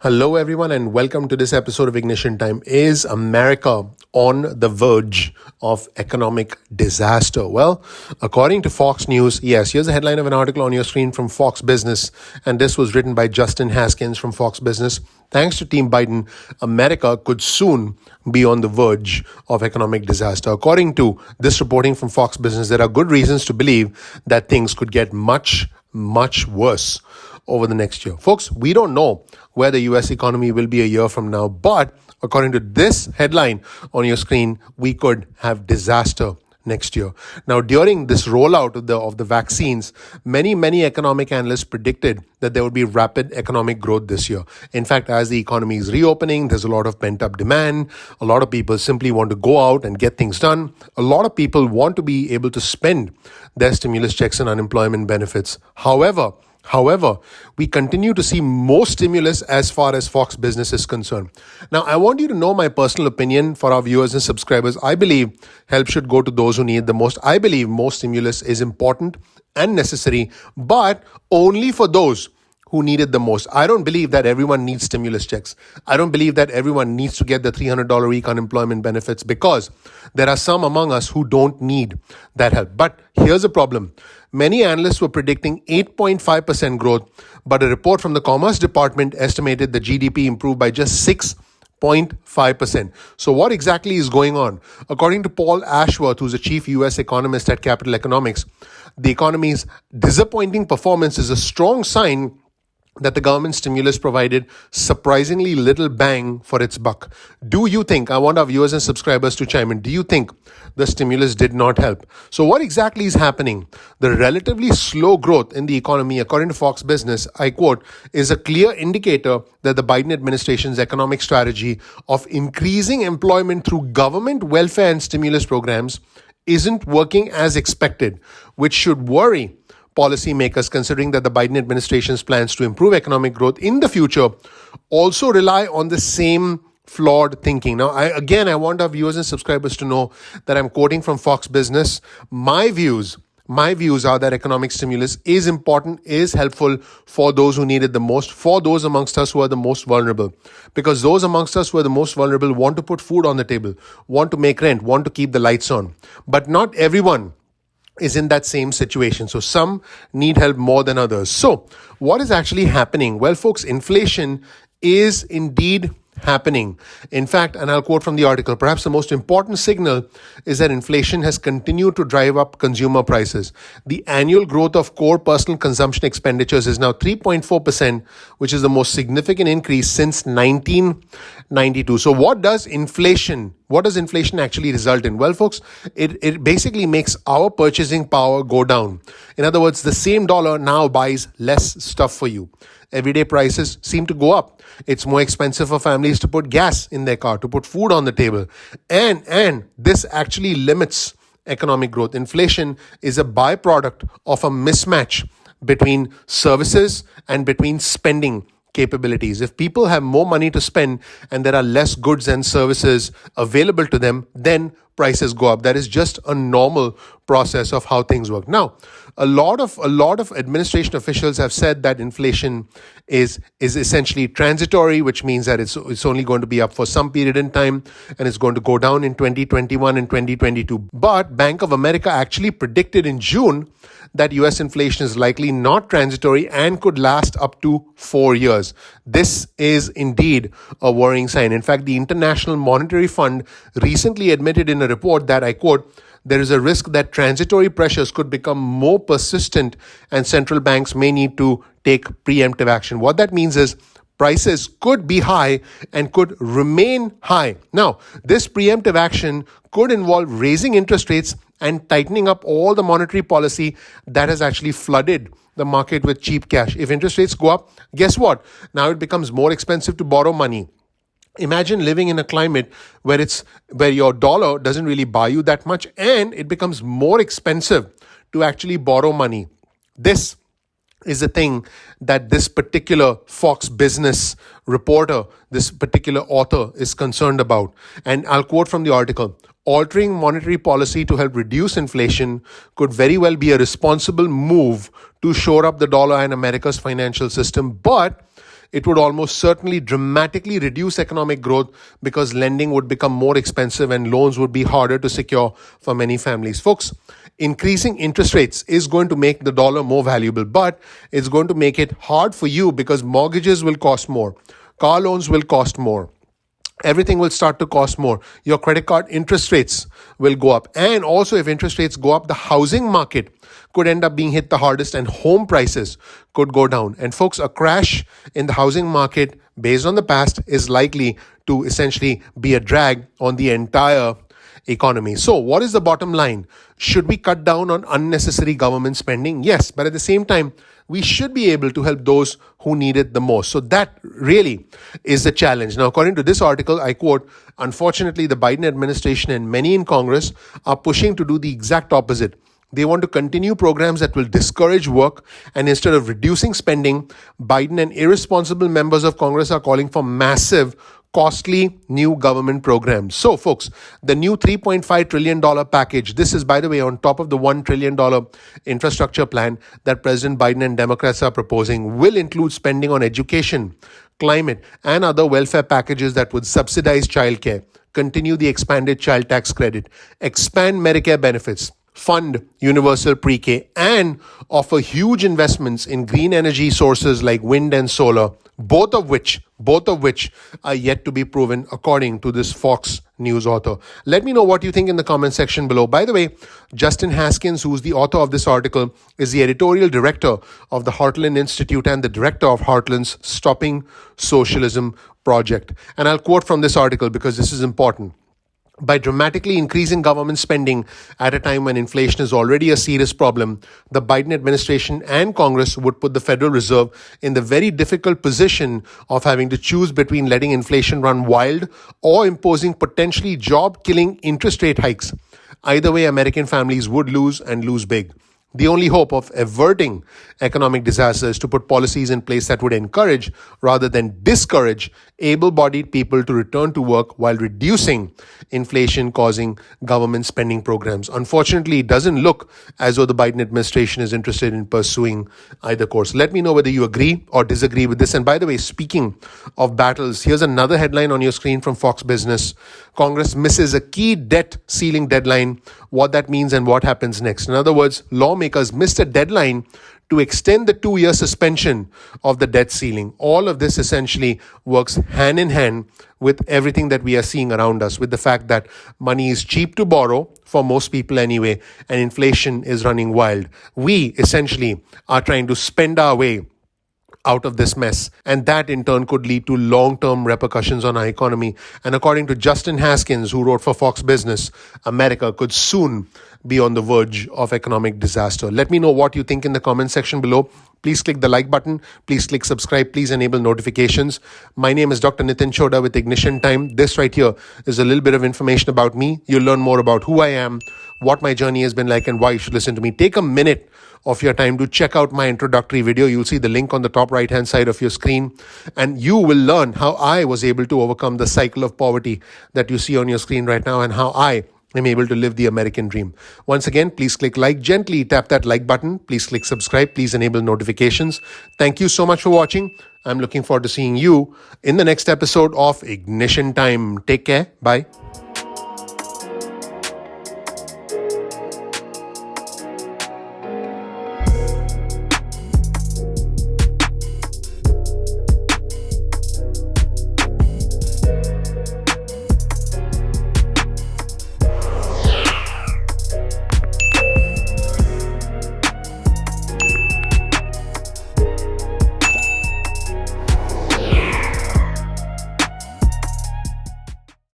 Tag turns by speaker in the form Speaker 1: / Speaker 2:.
Speaker 1: Hello, everyone, and welcome to this episode of Ignition Time. Is America on the verge of economic disaster? Well, according to Fox News, yes. Here's a headline of an article on your screen from Fox Business, and this was written by Justin Haskins from Fox Business. Thanks to Team Biden, America could soon be on the verge of economic disaster. According to this reporting from Fox Business, there are good reasons to believe that things could get much worse over the next year. Folks, we don't know where the US economy will be a year from now, but according to this headline on your screen, we could have disaster next year. Now, during this rollout of the vaccines, many economic analysts predicted that there would be rapid economic growth this year. In fact, as the economy is reopening, there's a lot of pent-up demand. A lot of people simply want to go out and get things done. A lot of people want to be able to spend their stimulus checks and unemployment benefits. However, we continue to see more stimulus as far as Fox Business is concerned. Now, I want you to know my personal opinion for our viewers and subscribers. I believe help should go to those who need the most. I believe more stimulus is important and necessary, but only for those who need it the most. I don't believe that everyone needs stimulus checks. I don't believe that everyone needs to get the $300 a week unemployment benefits, because there are some among us who don't need that help. But here's the problem. Many analysts were predicting 8.5% growth, but a report from the Commerce Department estimated the GDP improved by just 6.5%. So what exactly is going on? According to Paul Ashworth, who's a chief US economist at Capital Economics, the economy's disappointing performance is a strong sign that the government stimulus provided surprisingly little bang for its buck. Do you think, I want our viewers and subscribers to chime in, do you think the stimulus did not help? So what exactly is happening? The relatively slow growth in the economy, according to Fox Business, I quote, is a clear indicator that the Biden administration's economic strategy of increasing employment through government welfare and stimulus programs isn't working as expected, which should worry policymakers, considering that the Biden administration's plans to improve economic growth in the future also rely on the same flawed thinking. Now, I want our viewers and subscribers to know that I'm quoting from Fox Business. My views are that economic stimulus is important, is helpful for those who need it the most, for those amongst us who are the most vulnerable. Because those amongst us who are the most vulnerable want to put food on the table, want to make rent, want to keep the lights on. But not everyone is in that same situation. So some need help more than others. So what is actually happening? Well, folks, inflation is indeed happening. In fact, and I'll quote from the article, perhaps the most important signal is that inflation has continued to drive up consumer prices. The annual growth of core personal consumption expenditures is now 3.4%, which is the most significant increase since 1992. So what does inflation actually result in? Well, folks, it basically makes our purchasing power go down. In other words, the same dollar now buys less stuff for you. Everyday prices seem to go up. It's more expensive for families to put gas in their car, to put food on the table. And this actually limits economic growth. Inflation is a byproduct of a mismatch between services and between spending capabilities. If people have more money to spend and there are less goods and services available to them, then prices go up. That is just a normal process of how things work. Now, a lot of administration officials have said that inflation is essentially transitory, which means that it's only going to be up for some period in time and it's going to go down in 2021 and 2022. But Bank of America actually predicted in June that US inflation is likely not transitory and could last up to 4 years. This is indeed a worrying sign. In fact, the International Monetary Fund recently admitted in a report that, I quote, there is a risk that transitory pressures could become more persistent and central banks may need to take preemptive action. What that means is prices could be high and could remain high. Now, this preemptive action could involve raising interest rates and tightening up all the monetary policy that has actually flooded the market with cheap cash. If interest rates go up, guess what? Now it becomes more expensive to borrow money. Imagine living in a climate where your dollar doesn't really buy you that much and it becomes more expensive to actually borrow money. This is the thing that this particular Fox Business reporter, this particular author is concerned about. And I'll quote from the article. Altering monetary policy to help reduce inflation could very well be a responsible move to shore up the dollar and America's financial system, but it would almost certainly dramatically reduce economic growth because lending would become more expensive and loans would be harder to secure for many families. Folks, increasing interest rates is going to make the dollar more valuable, but it's going to make it hard for you because mortgages will cost more, car loans will cost more. Everything will start to cost more. Your credit card interest rates will go up. And also, if interest rates go up, the housing market could end up being hit the hardest and home prices could go down. And folks, a crash in the housing market based on the past is likely to essentially be a drag on the entire economy. So, what is the bottom line? Should we cut down on unnecessary government spending? Yes, but at the same time, we should be able to help those who need it the most. So that really is the challenge. Now, according to this article, I quote, unfortunately, the Biden administration and many in Congress are pushing to do the exact opposite. They want to continue programs that will discourage work, and instead of reducing spending, Biden and irresponsible members of Congress are calling for massive costly new government programs. So, folks, the new $3.5 trillion package, this is, by the way, on top of the $1 trillion infrastructure plan that President Biden and Democrats are proposing, will include spending on education, climate, and other welfare packages that would subsidize childcare, continue the expanded child tax credit, expand Medicare benefits, fund universal pre-K, and offer huge investments in green energy sources like wind and solar, both of which are yet to be proven, according to this Fox News author. Let me know what you think in the comment section below. By the way, Justin Haskins, who's the author of this article, is the editorial director of the Heartland Institute and the director of Heartland's Stopping Socialism project. And I'll quote from this article because this is important. By dramatically increasing government spending at a time when inflation is already a serious problem, the Biden administration and Congress would put the Federal Reserve in the very difficult position of having to choose between letting inflation run wild or imposing potentially job-killing interest rate hikes. Either way, American families would lose and lose big. The only hope of averting economic disaster is to put policies in place that would encourage rather than discourage able-bodied people to return to work while reducing inflation causing government spending programs. Unfortunately, it doesn't look as though the Biden administration is interested in pursuing either course. Let me know whether you agree or disagree with this. And by the way, speaking of battles, here's another headline on your screen from Fox Business. Congress misses a key debt ceiling deadline. What that means and what happens next. In other words, lawmakers missed a deadline to extend the 2-year suspension of the debt ceiling. All of this essentially works hand in hand with everything that we are seeing around us, with the fact that money is cheap to borrow for most people anyway, and inflation is running wild. We essentially are trying to spend our way out of this mess, and that in turn could lead to long-term repercussions on our economy. And according to Justin Haskins, who wrote for Fox Business, America could soon be on the verge of economic disaster. Let me know what you think in the comment section below. Please click the like button. Please click subscribe. Please enable notifications. My name is Dr. Nitin Chhoda with Ignition Time. This right here is a little bit of information about me. You'll learn more about who I am, what my journey has been like, and why you should listen to me. Take a minute of your time to check out my introductory video. You'll see the link on the top right hand side of your screen, and you will learn how I was able to overcome the cycle of poverty that you see on your screen right now, and how I am able to live the American dream. Once again, please click like, gently tap that like button. Please click subscribe. Please enable notifications. Thank you so much for watching. I'm looking forward to seeing you in the next episode of Ignition Time. Take care. Bye.